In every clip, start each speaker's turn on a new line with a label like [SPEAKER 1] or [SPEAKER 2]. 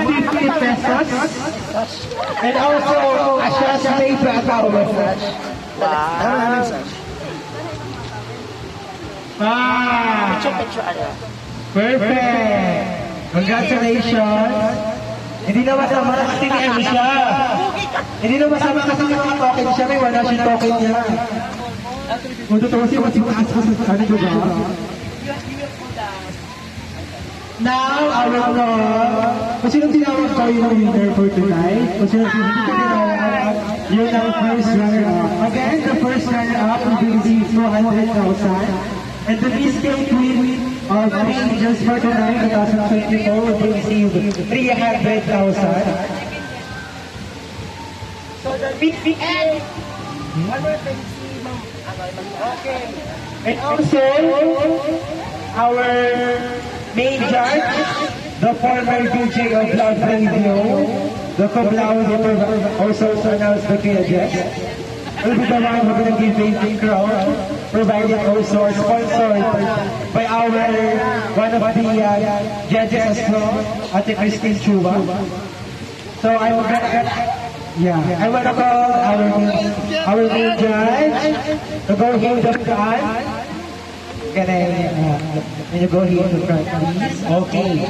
[SPEAKER 1] 150 pesos. And also, a Shasta paper towel. Wow! Perfect! Congratulations! Hindi na masama kasi ni ano siya. Hindi na masama kasi yung token siya. May wala siyang token niya. Kung totoo siya, matimaas ko sa ano diba? Now, I will know kung sino tinawag ko yung winner for tonight. Kung sino tinawag, yun ang first runner-up. Again, the first runner-up will be received 200,000. And the Miss Gay Queen of Angels for tonight, 2024, will be received 300,000. So the BPN, okay. And also, our main judge, the former DJ of Love Radio, the cum laude, also announced the PHS, will be the one who will give the crown, provided also or sponsored by our one of the judges as well, Ate Christine Chuba. So I will I want to call our main judge to go here to the front. Can you go here to the front, please? Okay.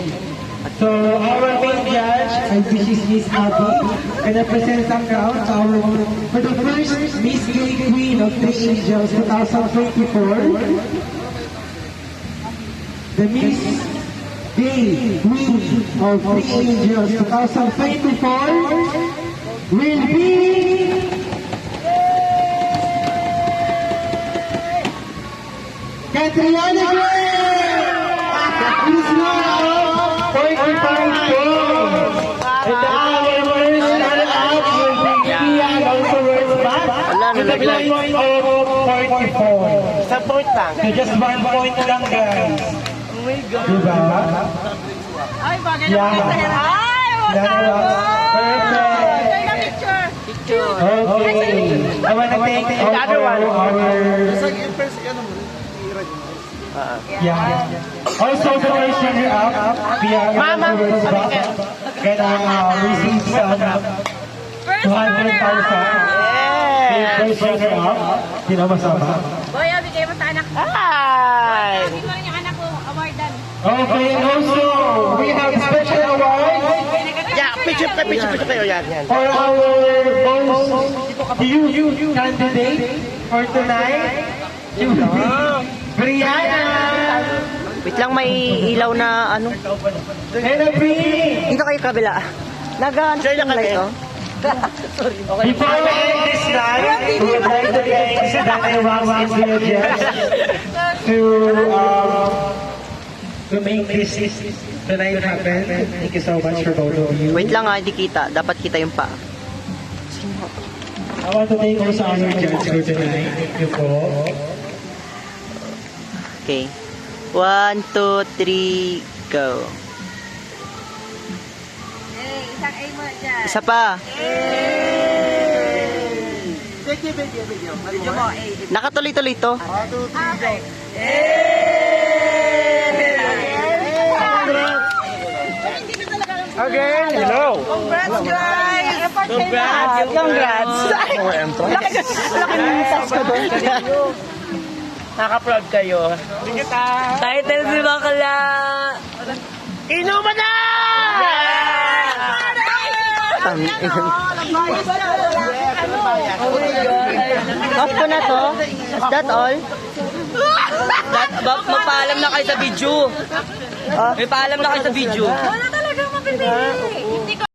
[SPEAKER 1] So our main judge, this is Miss Abby, and represents the crown for the first Miss Gay Queen of the Angels 2024. The Miss Gay Queen of the Angels 2024 will be Catriona Gray! Please now! 45 points. And our first runner-up will be Pia Alonso back with a point of 44.
[SPEAKER 2] Sa point lang.
[SPEAKER 1] So just 1 point lang, guys.
[SPEAKER 2] Oh my God.
[SPEAKER 1] Diba?
[SPEAKER 3] Ay, bagay na mga sa'yo. Ay,
[SPEAKER 1] Perfect.
[SPEAKER 3] Tayo na picture.
[SPEAKER 1] Okay. I want to thank
[SPEAKER 2] The other one.
[SPEAKER 1] Also, the first runner-up, Pia Alonso back, can receive some 200,000. First runner-up, hindi na masama.
[SPEAKER 3] Boy, bigay mo sa anak.
[SPEAKER 2] Ay!
[SPEAKER 3] Sabi mo yung anak ko, awardan.
[SPEAKER 1] Okay, and also, we have special awards
[SPEAKER 2] Yeah, picture kayo yan.
[SPEAKER 1] for our most youth candidate for tonight. Brianna!
[SPEAKER 2] Wait lang, may ilaw na ano.
[SPEAKER 1] And a free!
[SPEAKER 2] Dito kayo kabila. Nag-ano yung light, oh. Sorry. Okay.
[SPEAKER 1] Before we end this night, we would like to thank Dr. Wang Williams to make this tonight happen. Thank you so much for both of you.
[SPEAKER 2] Wait lang ha, hindi kita. Dapat kita yung pa.
[SPEAKER 1] I want to thank also our judge for tonight. Thank you po.
[SPEAKER 2] Okay. 1, 2, 3, go.
[SPEAKER 3] Isang A mo dyan.
[SPEAKER 2] Isa pa.
[SPEAKER 3] Video mo, A.
[SPEAKER 2] Nakatuloy-tuloy to.
[SPEAKER 3] Okay.
[SPEAKER 1] Again, hello.
[SPEAKER 3] Congrats, guys!
[SPEAKER 2] Congrats. Laki ng message ko doon.
[SPEAKER 4] Naka-proud kayo.
[SPEAKER 2] Title si Bakla.
[SPEAKER 4] Inuman na!
[SPEAKER 2] Off ko na to. Is that all? Magpaalam na kayo sa video. May paalam na kayo sa video.
[SPEAKER 3] Wala talagang mapipili. Hindi ko